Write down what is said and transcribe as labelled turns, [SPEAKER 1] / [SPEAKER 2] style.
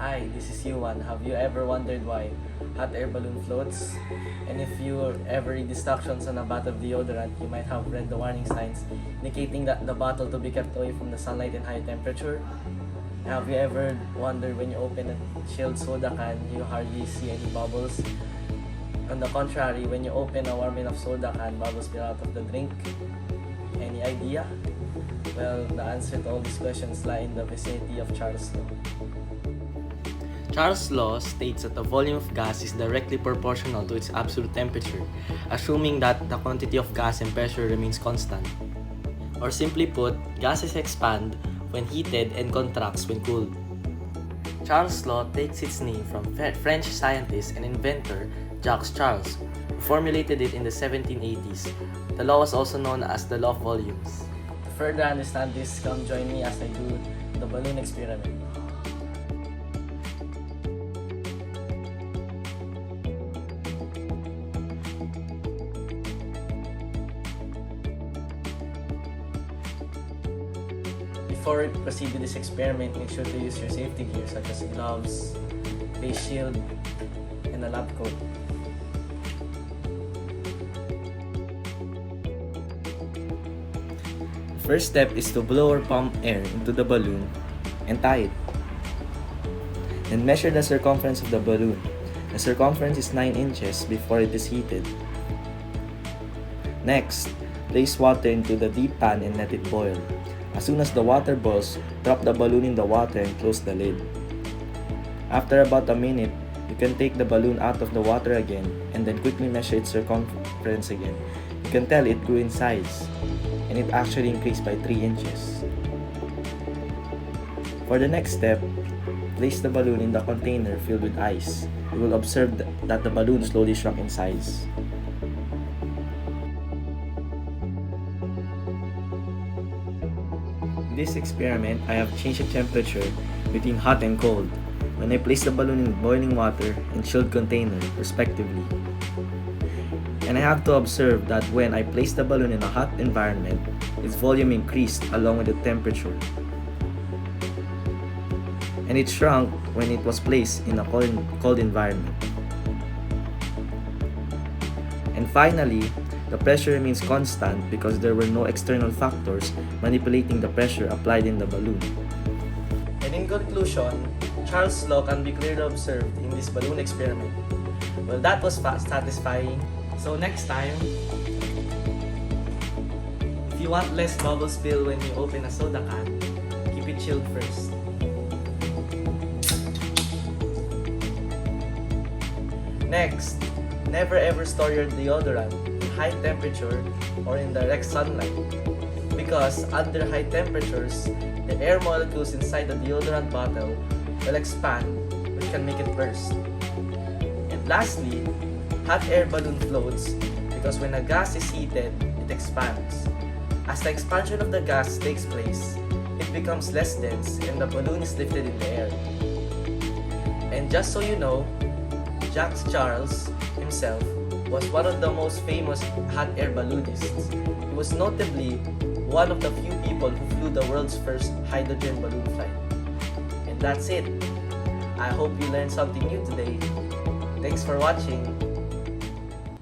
[SPEAKER 1] Hi, this is Yuan. Have you ever wondered why hot air balloon floats? And if you ever read instructions on a bottle of deodorant, you might have read the warning signs indicating that the bottle to be kept away from the sunlight and high temperature. Have you ever wondered when you open a chilled soda can, you hardly see any bubbles? On the contrary, when you open a warm enough soda can, bubbles spill out of the drink. Any idea? Well, the answer to all these questions lie in the vicinity of Charles' law.
[SPEAKER 2] Charles' law states that the volume of gas is directly proportional to its absolute temperature, assuming that the quantity of gas and pressure remains constant. Or simply put, gases expand when heated and contracts when cooled. Charles' law takes its name from French scientist and inventor Jacques Charles, who formulated it in the 1780s. The law was also known as the law of volumes.
[SPEAKER 1] To further understand this, come join me as I do the balloon experiment. Before we proceed with this experiment, make sure to use your safety gear such as gloves, face shield, and a lab coat.
[SPEAKER 2] The first step is to blow or pump air into the balloon and tie it. Then measure the circumference of the balloon. The circumference is 9 inches before it is heated. Next, place water into the deep pan and let it boil. As soon as the water boils, drop the balloon in the water and close the lid. After about a minute, you can take the balloon out of the water again and then quickly measure its circumference again. You can tell it grew in size, and it actually increased by 3 inches. For the next step, place the balloon in the container filled with ice. You will observe that the balloon slowly shrunk in size. In this experiment, I have changed the temperature between hot and cold when I place the balloon in boiling water and chilled container, respectively. And I have to observe that when I place the balloon in a hot environment, its volume increased along with the temperature. And it shrunk when it was placed in a cold environment. And finally, the pressure remains constant because there were no external factors manipulating the pressure applied in the balloon.
[SPEAKER 1] And in conclusion, Charles' law can be clearly observed in this balloon experiment. Well, that was satisfying. So next time, if you want less bubble spill when you open a soda can, keep it chilled first. Next, never ever store your deodorant in high temperature or in direct sunlight, because under high temperatures, the air molecules inside the deodorant bottle will expand, which can make it burst. And lastly, hot air balloon floats because when a gas is heated, it expands. As the expansion of the gas takes place, it becomes less dense and the balloon is lifted in the air. And just so you know, Jacques Charles himself was one of the most famous hot air balloonists. He was notably one of the few people who flew the world's first hydrogen balloon flight. And that's it. I hope you learned something new today. Thanks for watching.